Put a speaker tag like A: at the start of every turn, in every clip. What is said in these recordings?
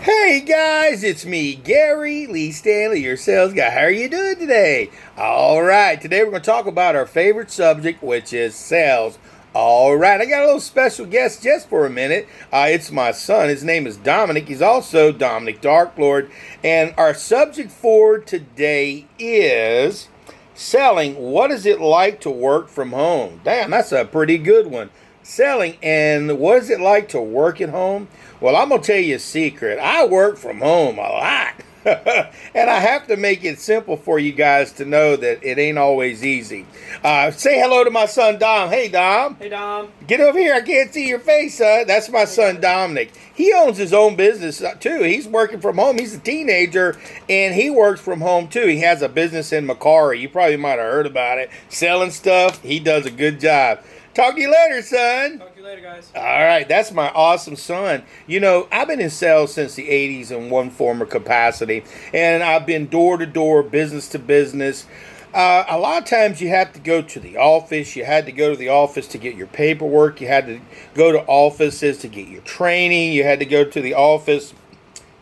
A: Hey guys, it's me, Gary Lee Stanley, your sales guy. How are you doing today? All right, today we're going to talk about our favorite subject, which is sales. All right, I got a little special guest just for a minute. It's my son. His name is Dominic. He's also Dominic Darklord. And our subject for today is selling. What is it like to work from home? Damn, that's a pretty good one. Selling and what is it like to work at home? Well, I'm going to tell you a secret. I work from home a lot. And I have to make it simple for you guys to know that it ain't always easy. Say hello to my son, Dom. Hey, Dom.
B: Hey, Dom.
A: Get over here. I can't see your face, son. That's my son, Dominic. He owns his own business, too. He's working from home. He's a teenager, and he works from home, too. He has a business in Macquarie. You probably might have heard about it. Selling stuff. He does a good job. Talk to you later, son.
B: Talk to you later, guys.
A: All right, that's my awesome son. You know, I've been in sales since the 80s in one form or capacity, and I've been door to door, business to business. A lot of times you have to go to the office. You had to go to the office to get your paperwork. You had to go to offices to get your training. You had to go to the office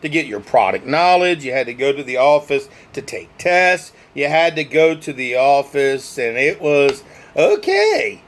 A: to get your product knowledge. You had to go to the office to take tests. You had to go to the office, and it was okay.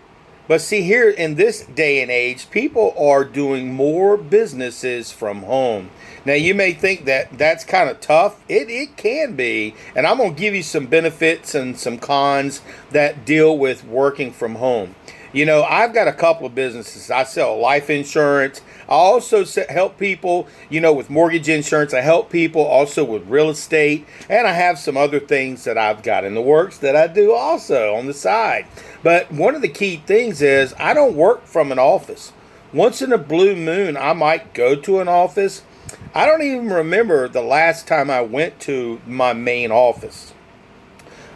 A: But see, here in this day and age, people are doing more businesses from home. Now, you may think that that's kind of tough. It can be. And I'm going to give you some benefits and some cons that deal with working from home. You know, I've got a couple of businesses. I sell life insurance. I also help people, with mortgage insurance. I help people also with real estate. And I have some other things that I've got in the works that I do also on the side. But one of the key things is I don't work from an office. Once in a blue moon, I might go to an office. I don't even remember the last time I went to my main office.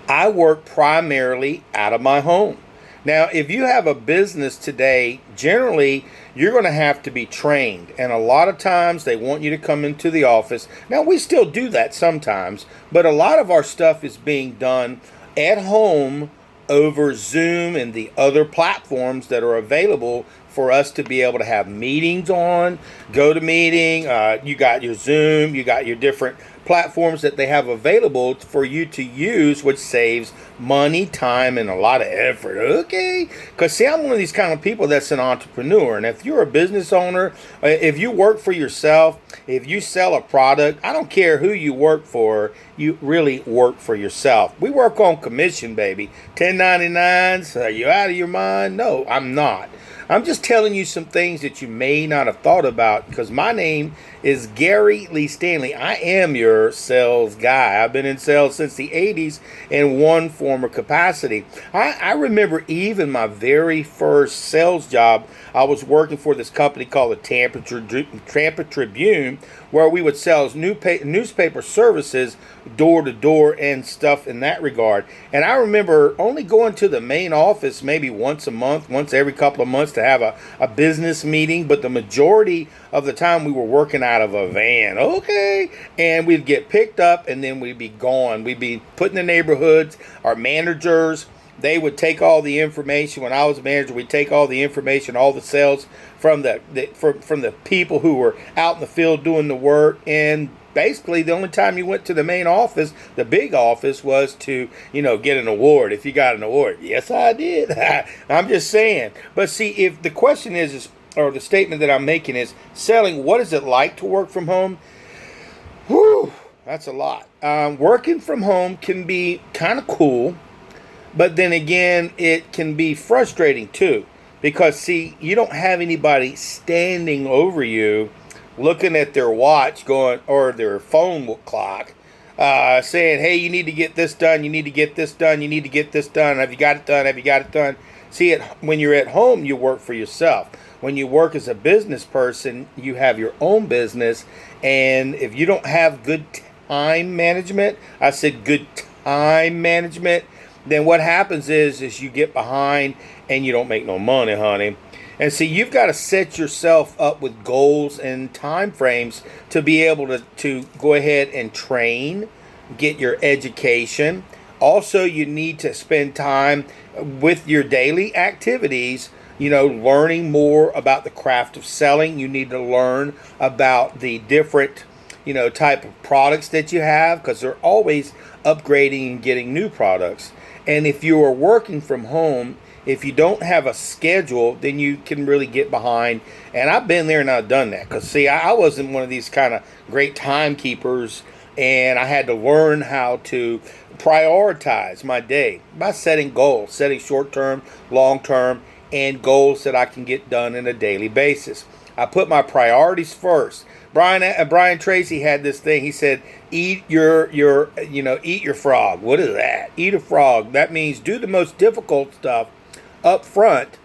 A: I work primarily out of my home. Now, if you have a business today, generally you're going to have to be trained. And a lot of times they want you to come into the office. Now, we still do that sometimes, but a lot of our stuff is being done at home over Zoom and the other platforms that are available for us to be able to have meetings on, GoToMeeting, you got your Zoom, you got your different platforms that they have available for you to use, which saves money, time, and a lot of effort. Okay? Because see, I'm one of these kind of people that's an entrepreneur. And if you're a business owner, if you work for yourself, if you sell a product, I don't care who you work for, you really work for yourself. We work on commission, baby. 1099s, are you out of your mind? No, I'm not. I'm just telling you some things that you may not have thought about because my name is Gary Lee Stanley. I am your sales guy. I've been in sales since the 80s in one form or capacity. I remember even my very first sales job, I was working for this company called the Tampa Tribune, where we would sell newspaper services door to door and stuff in that regard. And I remember only going to the main office maybe once a month, once every couple of months to have a business meeting. But the majority of the time we were working out of a van. Okay. And we'd get picked up and then we'd be gone. We'd be put in the neighborhoods. Our managers, they would take all the information. When I was a manager, we'd take all the information, all the sales from the people who were out in the field doing the work. And basically, the only time you went to the main office, the big office, was to, get an award. If you got an award. Yes, I did. I'm just saying. But see, if the question is, or the statement that I'm making is, selling, what is it like to work from home? Whew, that's a lot. Working from home can be kind of cool. But then again, it can be frustrating too. Because, see, you don't have anybody standing over you looking at their watch going, or their phone clock, saying, hey, you need to get this done, you need to get this done, you need to get this done, have you got it done, have you got it done? See, when you're at home, you work for yourself. When you work as a business person, you have your own business, and if you don't have good time management, I said good time management, then what happens is you get behind and you don't make no money, honey. And see, you've got to set yourself up with goals and time frames to be able to go ahead and train, get your education. Also, you need to spend time with your daily activities, learning more about the craft of selling. You need to learn about the different type of products that you have, because they're always upgrading and getting new products. And if you are working from home, if you don't have a schedule, then you can really get behind. And I've been there and I've done that. Because, see, I wasn't one of these kind of great timekeepers. And I had to learn how to prioritize my day by setting goals, setting short-term, long-term, and goals that I can get done on a daily basis. I put my priorities first. Brian Tracy had this thing. He said, eat your frog. What is that? Eat a frog. That means do the most difficult stuff up front,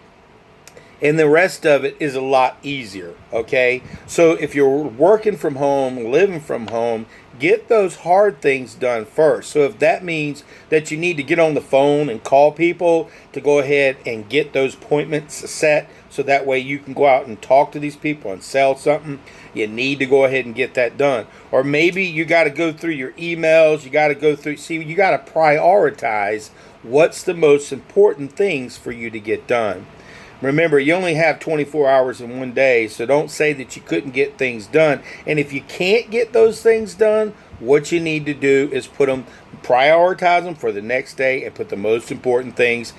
A: and the rest of it is a lot easier. Okay? So if you're working from home, living from home, get those hard things done first. So if that means that you need to get on the phone and call people to go ahead and get those appointments set, so that way you can go out and talk to these people and sell something, you need to go ahead and get that done. Or maybe you got to go through your emails, you got to prioritize what's the most important things for you to get done. Remember, you only have 24 hours in one day, so don't say that you couldn't get things done. And if you can't get those things done, what you need to do is prioritize them for the next day and put the most important things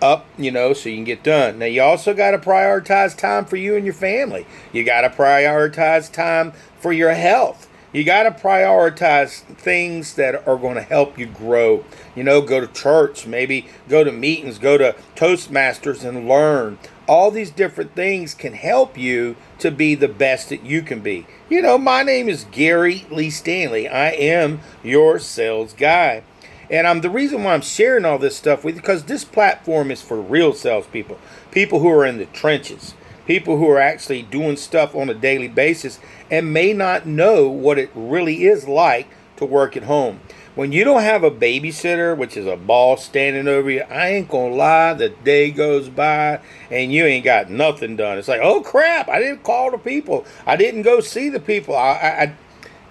A: up, so you can get done. Now, you also got to prioritize time for you and your family. You got to prioritize time for your health. You got to prioritize things that are going to help you grow. Go to church, maybe go to meetings, go to Toastmasters and learn. All these different things can help you to be the best that you can be. My name is Gary Lee Stanley. I am your sales guy. And the reason why I'm sharing all this stuff with you, because this platform is for real salespeople, people who are in the trenches, people who are actually doing stuff on a daily basis and may not know what it really is like to work at home. When you don't have a babysitter, which is a boss standing over you, I ain't gonna lie, the day goes by and you ain't got nothing done. It's like, oh crap, I didn't call the people. I didn't go see the people.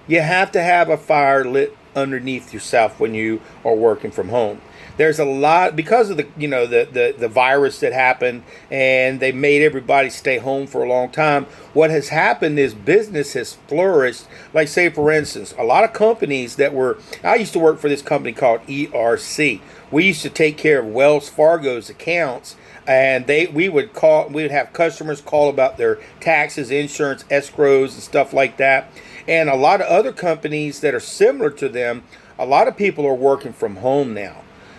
A: You have to have a fire lit underneath yourself when you are working from home. There's a lot, because of the virus that happened, and they made everybody stay home for a long time. What has happened is business has flourished. Like, say, for instance, a lot of companies I used to work for this company called ERC. We used to take care of Wells Fargo's accounts, and we would have customers call about their taxes, insurance, escrows, and stuff like that. And a lot of other companies that are similar to them, a lot of people are working from home now.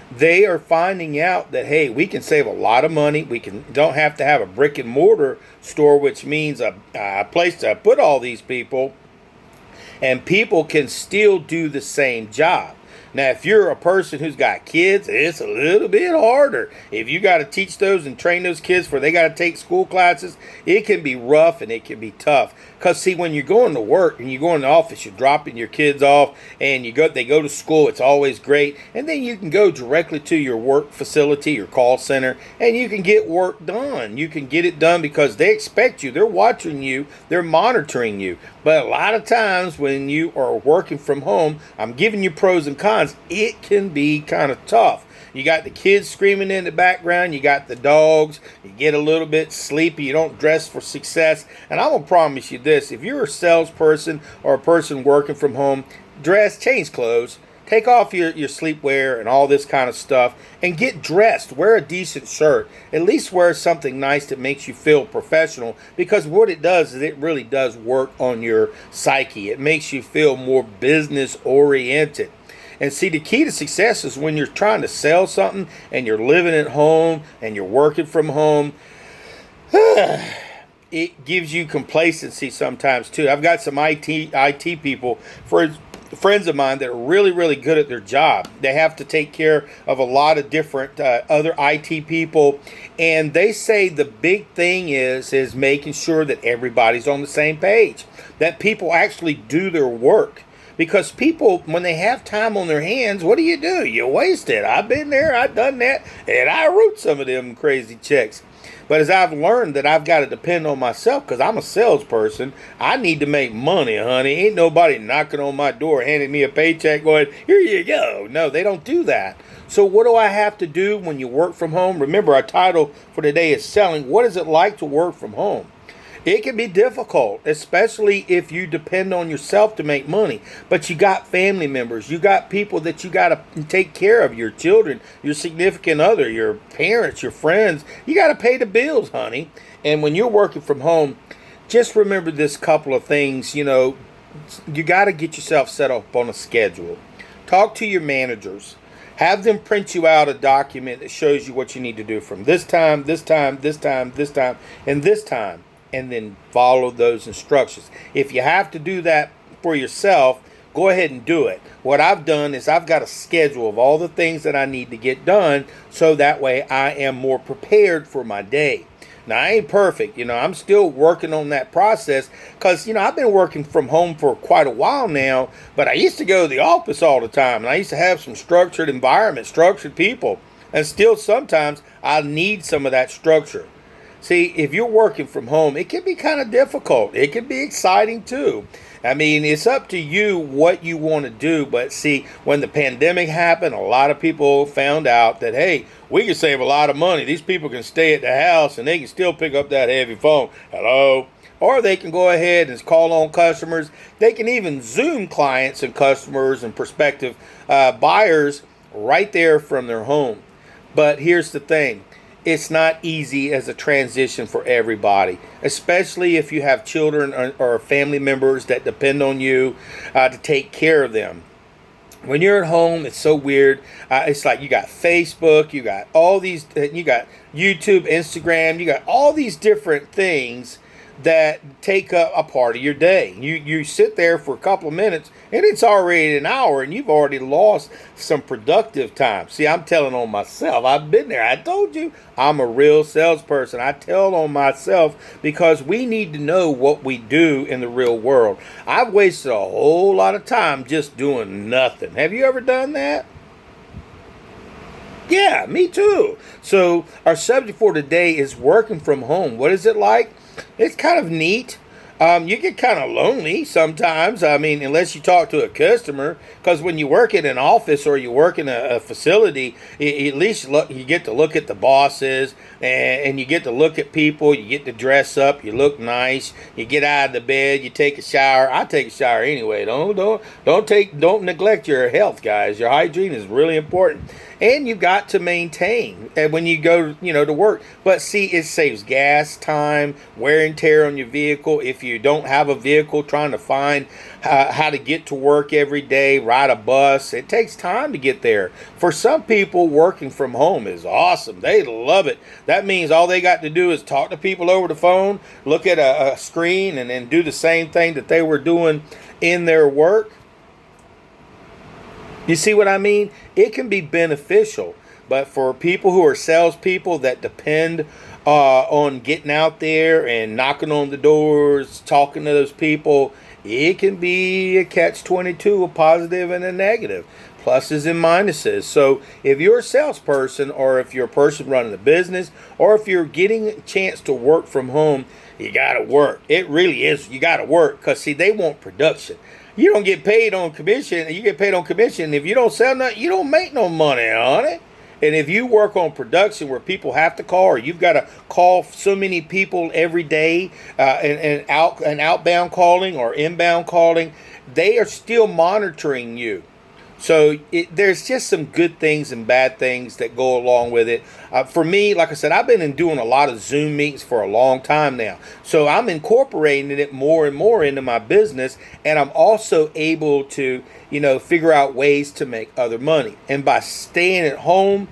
A: They are finding out that, hey, we can save a lot of money. Don't have to have a brick and mortar store, which means a place to put all these people, and people can still do the same job. Now, if you're a person who's got kids, it's a little bit harder. If you got to teach those and train those kids for they got to take school classes, it can be rough and it can be tough. Because, see, when you're going to work and you go in the office, you're dropping your kids off and they go to school, it's always great. And then you can go directly to your work facility, your call center, and you can get work done. You can get it done because they expect you. They're watching you. They're monitoring you. But a lot of times when you are working from home, I'm giving you pros and cons, it can be kind of tough. You got the kids screaming in the background. You got the dogs. You get a little bit sleepy. You don't dress for success. And I'm going to promise you this. If you're a salesperson or a person working from home, change clothes. Take off your sleepwear and all this kind of stuff and get dressed. Wear a decent shirt. At least wear something nice that makes you feel professional, because what it does is it really does work on your psyche. It makes you feel more business oriented. And see, the key to success is when you're trying to sell something and you're living at home and you're working from home, it gives you complacency sometimes too. I've got some IT people, friends of mine, that are really, really good at their job. They have to take care of a lot of different other IT people. And they say the big thing is making sure that everybody's on the same page, that people actually do their work. Because people, when they have time on their hands, what do? You waste it. I've been there, I've done that, and I wrote some of them crazy checks. But as I've learned that I've got to depend on myself, because I'm a salesperson, I need to make money, honey. Ain't nobody knocking on my door, handing me a paycheck going, here you go. No, they don't do that. So what do I have to do when you work from home? Remember, our title for today is Selling. What is it like to work from home? It can be difficult, especially if you depend on yourself to make money. But you got family members, you got people that you got to take care of, your children, your significant other, your parents, your friends. You got to pay the bills, honey. And when you're working from home, just remember this couple of things. You got to get yourself set up on a schedule. Talk to your managers. Have them print you out a document that shows you what you need to do from this time, this time, this time, this time, and this time. And then follow those instructions. If you have to do that for yourself, go ahead and do it. What I've done is I've got a schedule of all the things that I need to get done, so that way I am more prepared for my day. Now, I ain't perfect. I'm still working on that process because, I've been working from home for quite a while now, but I used to go to the office all the time, and I used to have some structured environment, structured people, and still sometimes I need some of that structure. See, if you're working from home, it can be kind of difficult. It can be exciting too. I mean, it's up to you what you want to do. But see, when the pandemic happened, a lot of people found out that, hey, we can save a lot of money. These people can stay at the house and they can still pick up that heavy phone. Hello. Or they can go ahead and call on customers. They can even Zoom clients and customers and prospective buyers right there from their home. But here's the thing. It's not easy as a transition for everybody, especially if you have children or family members that depend on you to take care of them. When you're at home, it's so weird. It's like you got Facebook, you got all these, you got YouTube, Instagram, you got all these different things that take up a part of your day. You sit there for a couple of minutes and it's already an hour and you've already lost some productive time. See, I'm telling on myself. I've been there. I told you I'm a real salesperson. I tell on myself because we need to know what we do in the real world. I've wasted a whole lot of time just doing nothing. Have you ever done that? Yeah, me too. So our subject for today is working from home. What is it like? It's kind of neat. You get kind of lonely sometimes. I mean, unless you talk to a customer, because when you work in an office or you work in a facility, at least you get to look at the bosses and you get to look at people. You get to dress up. You look nice. You get out of the bed. You take a shower. I take a shower anyway. Don't neglect your health, guys. Your hygiene is really important. And you've got to maintain when you go, to work. But see, it saves gas, time, wear and tear on your vehicle. If you don't have a vehicle, trying to find how to get to work every day, ride a bus, it takes time to get there. For some people, working from home is awesome. They love it. That means all they got to do is talk to people over the phone, look at a screen, and then do the same thing that they were doing in their work. You see what I mean? It can be beneficial, but for people who are salespeople that depend on getting out there and knocking on the doors, talking to those people, it can be a catch-22, a positive and a negative, pluses and minuses. So if you're a salesperson, or if you're a person running a business, or if you're getting a chance to work from home, you got to work. It really is. You got to work because, see, they want production. You don't get paid on commission. You get paid on commission. If you don't sell nothing, you don't make no money on it. And if you work on production where people have to call, or you've got to call so many people every day, and outbound calling or inbound calling, they are still monitoring you. So there's just some good things and bad things that go along with it. For me, like I said, I've been doing a lot of Zoom meetings for a long time now. So I'm incorporating it more and more into my business. And I'm also able to, figure out ways to make other money. And by staying at home,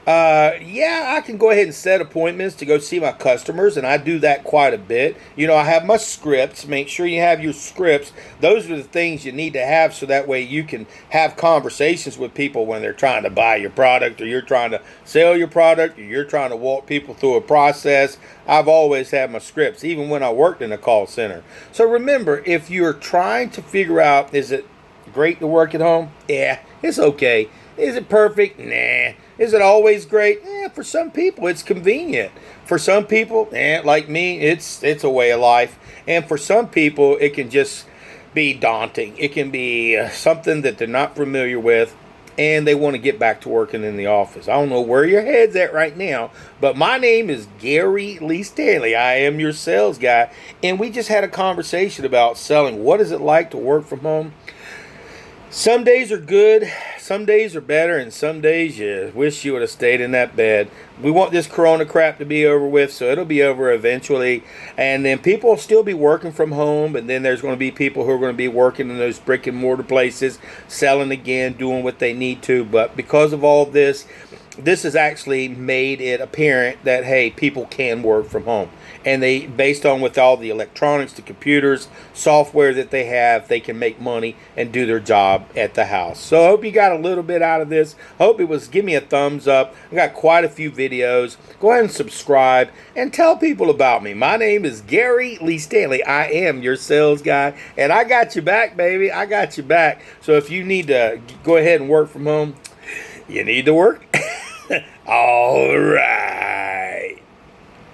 A: I can go ahead and set appointments to go see my customers, and I do that quite a bit. I have my scripts. Make sure you have your scripts. Those are the things you need to have, so that way you can have conversations with people when they're trying to buy your product, or you're trying to sell your product, or you're trying to walk people through a process. I've always had my scripts, even when I worked in a call center. So remember, if you're trying to figure out, is it great to work at home? Yeah, it's okay. Is it perfect? Nah. Is it always great? For some people, it's convenient. For some people, like me, it's a way of life. And for some people, it can just be daunting. It can be something that they're not familiar with. and they want to get back to working in the office. I don't know where your head's at right now, but my name is Gary Lee Stanley. I am your sales guy, and we just had a conversation about selling. What is it like to work from home? Some days are good, some days are better, and some days you wish you would have stayed in that bed. We want this corona crap to be over with, so it'll be over eventually. And then people will still be working from home, and then there's going to be people who are going to be working in those brick and mortar places, selling again, doing what they need to. But because of all this, this has actually made it apparent that, hey, people can work from home. And they, based on with all the electronics, the computers, software that they have, they can make money and do their job at the house. So I hope you got a little bit out of this. Hope it was, give me a thumbs up. I got quite a few videos. Go ahead and subscribe and tell people about me. My name is Gary Lee Stanley. I am your sales guy, and I got you back, baby. I got you back. So if you need to go ahead and work from home, you need to work. All right.